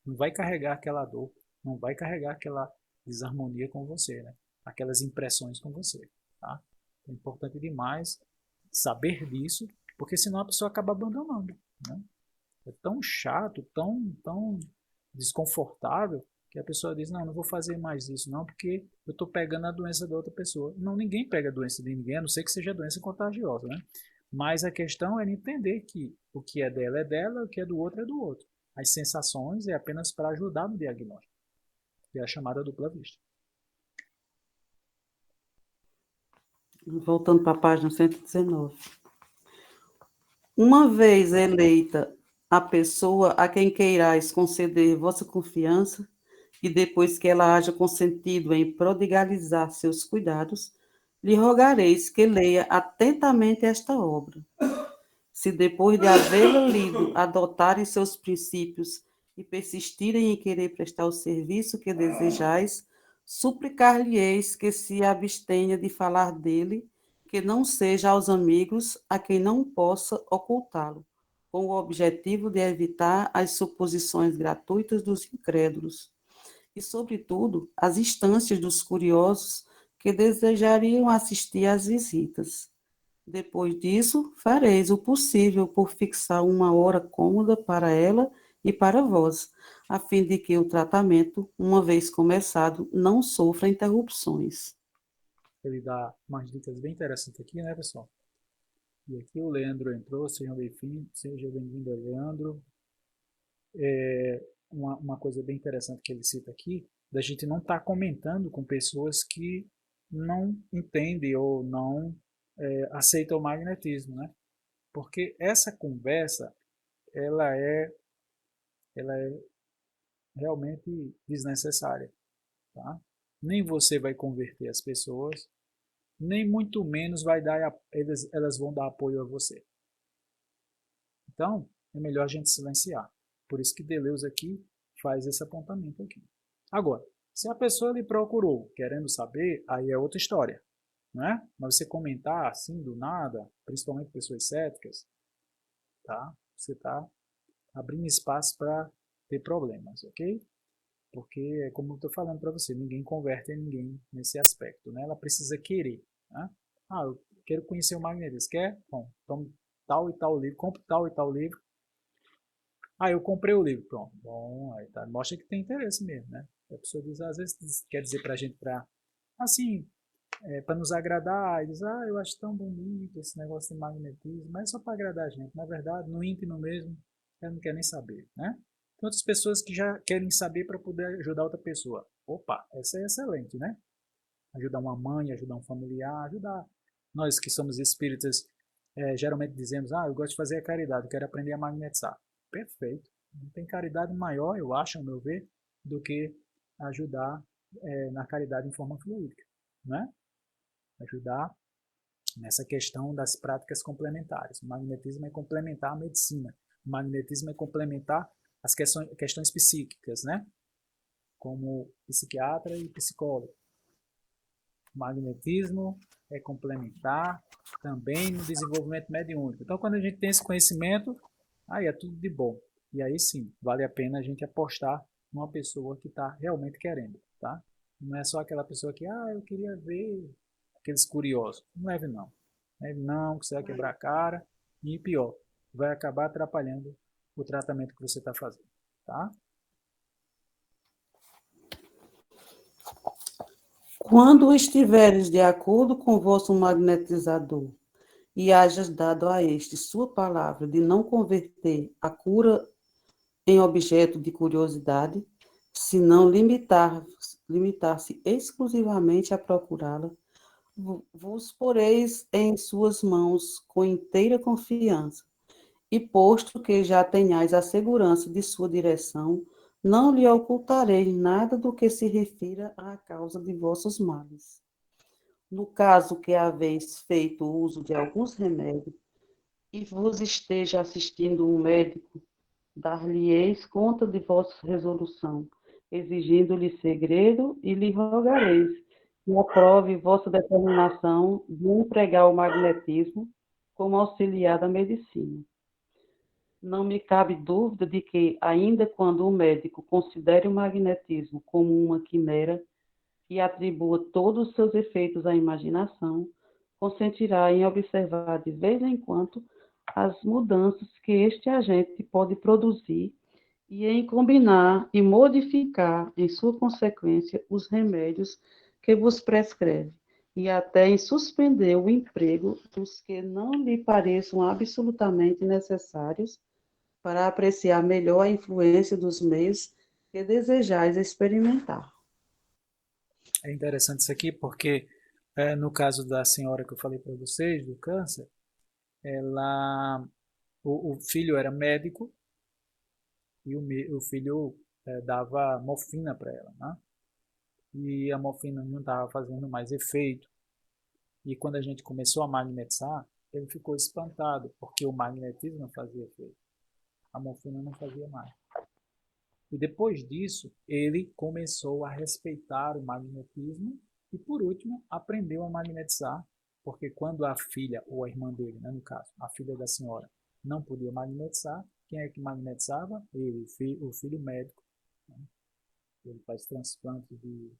Não vai carregar aquela dor, não vai carregar aquela desarmonia com você, né? Aquelas impressões com você, tá? É importante demais saber disso, porque senão a pessoa acaba abandonando, né? É tão chato, tão desconfortável, que a pessoa diz, não vou fazer mais isso não, porque eu estou pegando a doença da outra pessoa. Não, ninguém pega a doença de ninguém, a não ser que seja doença contagiosa, né? Mas a questão é entender que o que é dela, o que é do outro é do outro. As sensações é apenas para ajudar no diagnóstico, que é a chamada dupla vista.
Voltando para a página 119. Uma vez eleita a pessoa a quem queirais conceder vossa confiança, e depois que ela haja consentido em prodigalizar seus cuidados, lhe rogareis que leia atentamente esta obra. Se depois de havê-la lido, adotarem seus princípios e persistirem em querer prestar o serviço que desejais, suplicar-lhe-eis que se abstenha de falar dele, que não seja aos amigos a quem não possa ocultá-lo, com o objetivo de evitar as suposições gratuitas dos incrédulos e, sobretudo, as instâncias dos curiosos que desejariam assistir às visitas. Depois disso, fareis o possível por fixar uma hora cômoda para ela e para vós, a fim de que o tratamento, uma vez começado, não sofra interrupções.
Ele dá umas dicas bem interessantes aqui, né, pessoal? E aqui o Leandro entrou, seja bem-vindo, Leandro. Uma coisa bem interessante que ele cita aqui, da gente não estar comentando com pessoas que não entendem ou não aceitam o magnetismo, né? Porque essa conversa, ela é realmente desnecessária, tá? Nem você vai converter as pessoas, nem muito menos elas vão dar apoio a você. Então, é melhor a gente silenciar. Por isso que Deleuze aqui faz esse apontamento aqui. Agora, se a pessoa lhe procurou querendo saber, aí é outra história, não é? Mas você comentar assim do nada, principalmente pessoas céticas, tá? Você está abrindo espaço para ter problemas, ok? Porque é como eu estou falando para você, ninguém converte ninguém nesse aspecto, né? Ela precisa querer, né? Ah, eu quero conhecer o magnetismo. Quer? Bom, tome tal e tal livro, compre tal e tal livro. Ah, eu comprei o livro, pronto. Bom, aí tá, mostra que tem interesse mesmo, né? A pessoa diz, às vezes quer dizer pra gente assim, para nos agradar, e diz, eu acho tão bonito esse negócio de magnetismo, mas é só para agradar a gente. Na verdade, no íntimo mesmo, ela não quer nem saber, né? Tem outras pessoas que já querem saber para poder ajudar outra pessoa. Opa, essa é excelente, né? Ajudar uma mãe, ajudar um familiar, ajudar nós que somos espíritas, geralmente dizemos, eu gosto de fazer a caridade, quero aprender a magnetizar. Perfeito. Não tem caridade maior, eu acho, ao meu ver, do que ajudar na caridade em forma fluídica, né? Ajudar nessa questão das práticas complementares. O magnetismo é complementar a medicina. O magnetismo é complementar as questões psíquicas, né? Como psiquiatra e psicólogo. O magnetismo é complementar também no desenvolvimento mediúnico. Então, quando a gente tem esse conhecimento, aí é tudo de bom. E aí sim, vale a pena a gente apostar numa pessoa que está realmente querendo, tá? Não é só aquela pessoa que, eu queria ver aqueles curiosos. Não leve não. Leve não, que você vai quebrar a cara. E pior, vai acabar atrapalhando o tratamento que você está fazendo, tá?
Quando estiveres de acordo com o vosso magnetizador e hajas dado a este sua palavra de não converter a cura em objeto de curiosidade, se não limitar-se exclusivamente a procurá-la, vos poreis em suas mãos com inteira confiança, e posto que já tenhais a segurança de sua direção, não lhe ocultarei nada do que se refira à causa de vossos males. No caso que haveis feito uso de alguns remédios e vos esteja assistindo um médico, dar-lhe-eis conta de vossa resolução, exigindo-lhe segredo, e lhe rogareis que aprove vossa determinação de empregar o magnetismo como auxiliar da medicina. Não me cabe dúvida de que, ainda quando o médico considere o magnetismo como uma quimera e atribua todos os seus efeitos à imaginação, consentirá em observar de vez em quando as mudanças que este agente pode produzir e em combinar e modificar, em sua consequência, os remédios que vos prescreve, e até em suspender o emprego dos que não lhe pareçam absolutamente necessários para apreciar melhor a influência dos meios que desejais experimentar.
É interessante isso aqui porque, no caso da senhora que eu falei para vocês, do câncer, ela, o filho era médico e o filho dava morfina para ela, né? E a morfina não estava fazendo mais efeito. E quando a gente começou a magnetizar, ele ficou espantado, porque o magnetismo não fazia efeito. A morfina não fazia mais. E depois disso, ele começou a respeitar o magnetismo e, por último, aprendeu a magnetizar, porque quando a filha, ou a irmã dele, né, no caso, a filha da senhora, não podia magnetizar, quem é que magnetizava? Ele, o filho médico. Né? Ele faz transplante de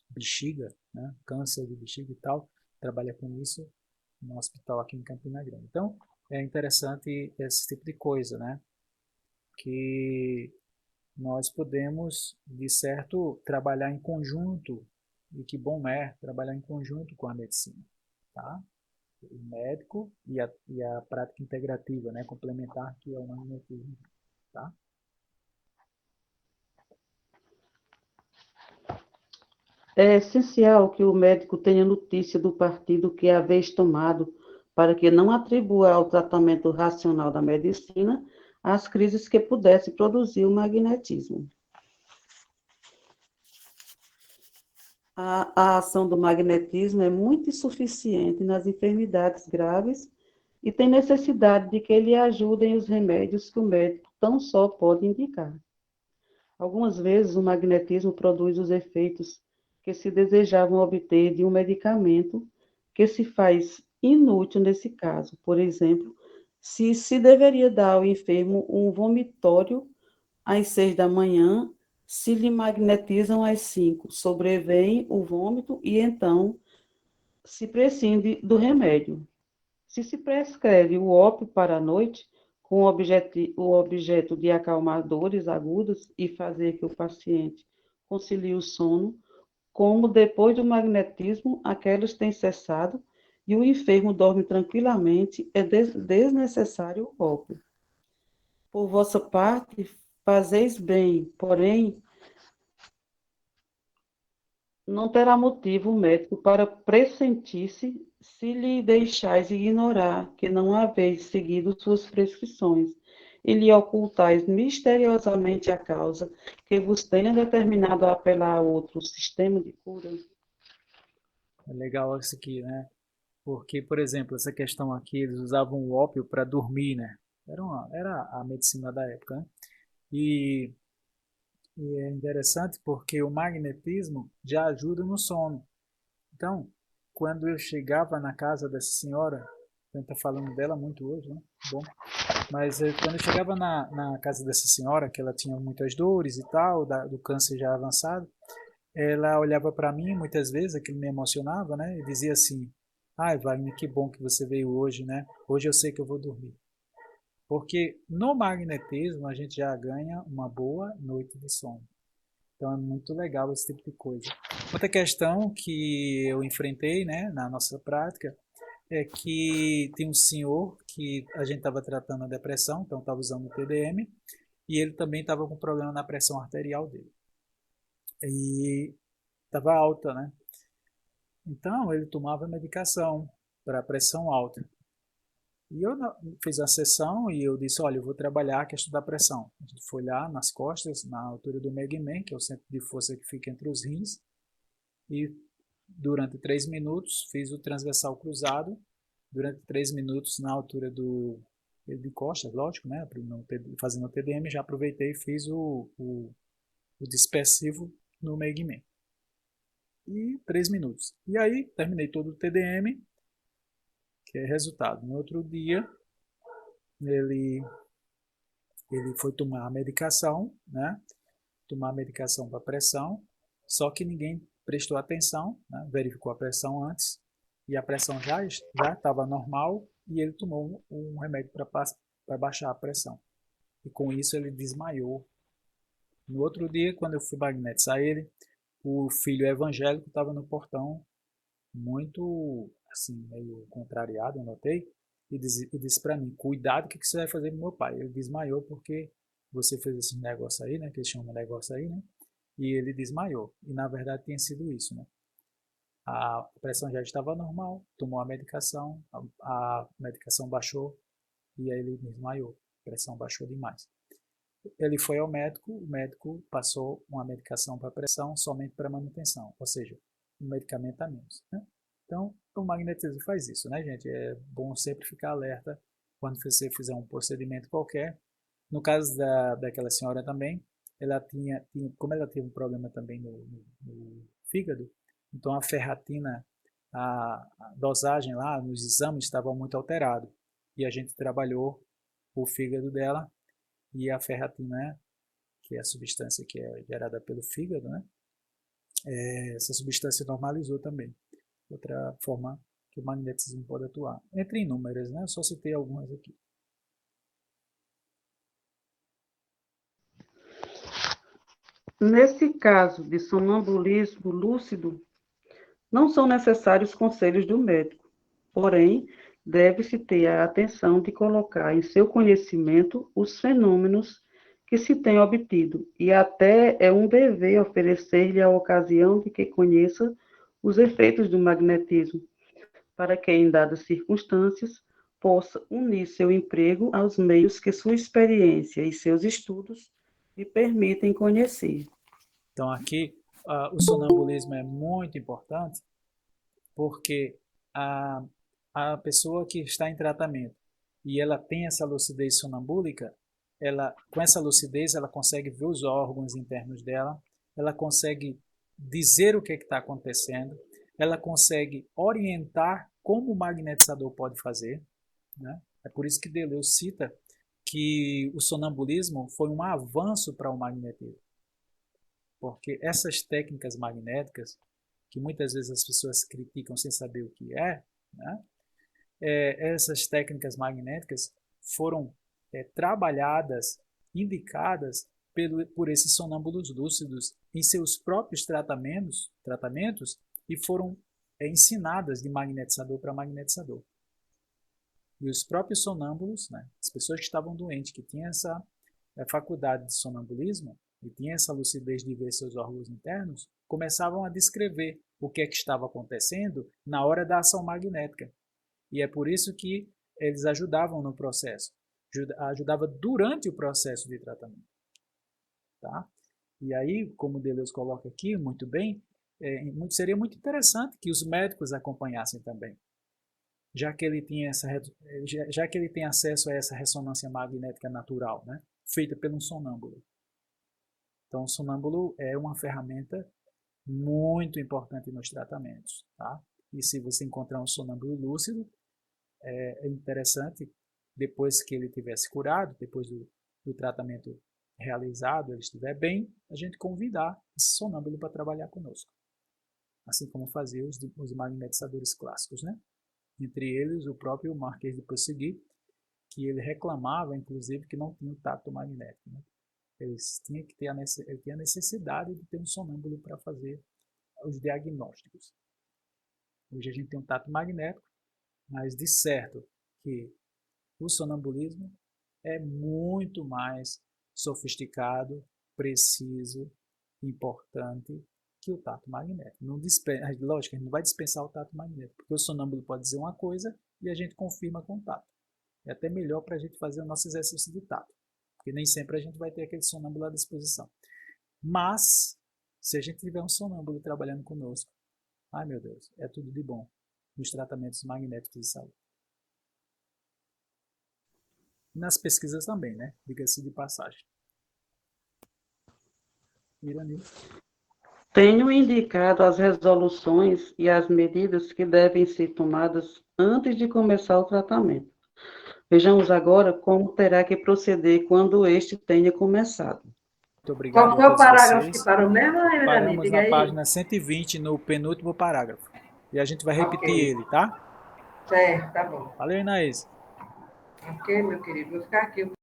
bexiga, né, câncer de bexiga e tal, trabalha com isso no hospital aqui em Campina Grande. Então, é interessante esse tipo de coisa, né? Que nós podemos, de certo, trabalhar em conjunto, e que bom é trabalhar em conjunto com a medicina, tá? O médico e a prática integrativa, né? Complementar, que é o magnetismo, tá?
É essencial que o médico tenha notícia do partido que haveis tomado, para que não atribua ao tratamento racional da medicina as crises que pudesse produzir o magnetismo. A ação do magnetismo é muito insuficiente nas enfermidades graves e tem necessidade de que lhe ajudem os remédios que o médico tão só pode indicar. Algumas vezes o magnetismo produz os efeitos que se desejavam obter de um medicamento que se faz inútil nesse caso. Por exemplo, se deveria dar ao enfermo um vomitório às 6 da manhã, se lhe magnetizam às 5, sobrevém o vômito e então se prescinde do remédio. Se prescreve o ópio para a noite, com o objeto de acalmar dores agudas e fazer que o paciente concilie o sono, como depois do magnetismo aquelas têm cessado e o enfermo dorme tranquilamente, é desnecessário o ópio. Por vossa parte, fazeis bem, porém, não terá motivo o médico para pressentir-se se lhe deixais ignorar que não haveis seguido suas prescrições e lhe ocultais misteriosamente a causa que vos tenha determinado a apelar a outro sistema de cura.
É legal isso aqui, né? Porque, por exemplo, essa questão aqui, eles usavam o ópio para dormir, né? Era a medicina da época, né? E, e é interessante porque o magnetismo já ajuda no sono. Então, quando eu chegava na casa dessa senhora, a gente está falando dela muito hoje, né? Bom, Mas quando eu chegava na casa dessa senhora, que ela tinha muitas dores e tal, do câncer já avançado, ela olhava para mim muitas vezes, aquilo me emocionava, né? E dizia assim: ai, Wagner, que bom que você veio hoje, né? Hoje eu sei que eu vou dormir. Porque no magnetismo a gente já ganha uma boa noite de sono. Então é muito legal esse tipo de coisa. Outra questão que eu enfrentei, né, na nossa prática é que tem um senhor que a gente estava tratando a depressão, então estava usando o TDM, e ele também estava com problema na pressão arterial dele. E estava alta, né? Então ele tomava medicação para pressão alta. E eu fiz a sessão e eu disse, olha, eu vou trabalhar a questão da pressão. A gente foi lá nas costas, na altura do Megman, que é o centro de força que fica entre os rins, e durante 3 minutos fiz o transversal cruzado, durante 3 minutos na altura de costas, lógico, né? Fazendo o TDM, já aproveitei e fiz o dispersivo no Megman. E 3 minutos. E aí, terminei todo o TDM, que é resultado. No outro dia, ele foi tomar a medicação, né? Tomar a medicação para pressão, só que ninguém prestou atenção, né? Verificou a pressão antes, e a pressão já estava normal, e ele tomou um remédio para baixar a pressão. E com isso ele desmaiou. No outro dia, quando eu fui magnetizar ele, o filho evangélico estava no portão, muito assim, meio contrariado, eu notei, e disse para mim, cuidado, o que você vai fazer com meu pai? Ele desmaiou porque você fez esse negócio aí, né, que eles chamam de negócio aí, né, e ele desmaiou, e na verdade tinha sido isso, né, a pressão já estava normal, tomou a medicação, a medicação baixou, e aí ele desmaiou, a pressão baixou demais. Ele foi ao médico, o médico passou uma medicação para pressão somente para manutenção, ou seja, um medicamento a menos, né? Então, o magnetismo faz isso, né, gente? É bom sempre ficar alerta quando você fizer um procedimento qualquer. No caso daquela senhora também, ela como ela teve um problema também no fígado, então a ferratina, a dosagem lá nos exames estava muito alterado. E a gente trabalhou o fígado dela e a ferratina, né, que é a substância que é gerada pelo fígado, né? Essa substância normalizou também. Outra forma que o magnetismo pode atuar. Entre inúmeras, né? Eu só citei algumas aqui.
Nesse caso de sonambulismo lúcido, não são necessários conselhos do médico, porém, deve-se ter a atenção de colocar em seu conhecimento os fenômenos que se tem obtido, e até é um dever oferecer-lhe a ocasião de que conheça os efeitos do magnetismo, para que, em dadas circunstâncias, possa unir seu emprego aos meios que sua experiência e seus estudos lhe permitem conhecer.
Então, aqui, o sonambulismo é muito importante porque a, a pessoa que está em tratamento e ela tem essa lucidez sonambúlica, com essa lucidez, ela consegue ver os órgãos internos dela, ela consegue dizer o que está acontecendo, ela consegue orientar como o magnetizador pode fazer, né? É por isso que Deleuze cita que o sonambulismo foi um avanço para o magnetismo, porque essas técnicas magnéticas, que muitas vezes as pessoas criticam sem saber o que é, né? Essas técnicas magnéticas foram trabalhadas, indicadas por esses sonâmbulos lúcidos em seus próprios tratamentos e foram ensinadas de magnetizador para magnetizador. E os próprios sonâmbulos, né, as pessoas que estavam doentes, que tinham essa faculdade de sonambulismo e tinham essa lucidez de ver seus órgãos internos, começavam a descrever o que é que estava acontecendo na hora da ação magnética. E é por isso que eles ajudavam no processo, ajudava durante o processo de tratamento. Tá? E aí, como Deleuze coloca aqui muito bem, seria muito interessante que os médicos acompanhassem também, já que ele tem acesso a essa ressonância magnética natural, né, feita por um sonâmbulo. Então, o sonâmbulo é uma ferramenta muito importante nos tratamentos, tá? E se você encontrar um sonâmbulo lúcido, é interessante depois que ele tivesse curado, depois do tratamento realizado, ele estiver bem, a gente convidar esse sonâmbulo para trabalhar conosco. Assim como faziam os magnetizadores clássicos, né? Entre eles, o próprio Marquês de Ponsegui, que ele reclamava, inclusive, que não tinha o tato magnético, né? Ele tinha a necessidade de ter um sonâmbulo para fazer os diagnósticos. Hoje a gente tem um tato magnético, mas de certo que o sonambulismo é muito mais sofisticado, preciso, importante que o tato magnético. Lógico, a gente não vai dispensar o tato magnético, porque o sonâmbulo pode dizer uma coisa e a gente confirma com o tato. É até melhor para a gente fazer o nosso exercício de tato, porque nem sempre a gente vai ter aquele sonâmbulo à disposição. Mas, se a gente tiver um sonâmbulo trabalhando conosco, ai meu Deus, é tudo de bom nos tratamentos magnéticos de saúde. Nas pesquisas também, né? Diga-se de passagem. Irani.
Tenho indicado as resoluções e as medidas que devem ser tomadas antes de começar o tratamento. Vejamos agora como terá que proceder quando este tenha começado.
Muito obrigado
Qual
a
foi o
todos
parágrafo que
vocês.
parou mesmo, Irani?
Paramos
Diga
na
aí.
página 120, no penúltimo parágrafo. E a gente vai repetir
Ok.
ele, tá?
Certo, tá bom.
Valeu, Inaís.
Ok, meu querido. Vou ficar aqui um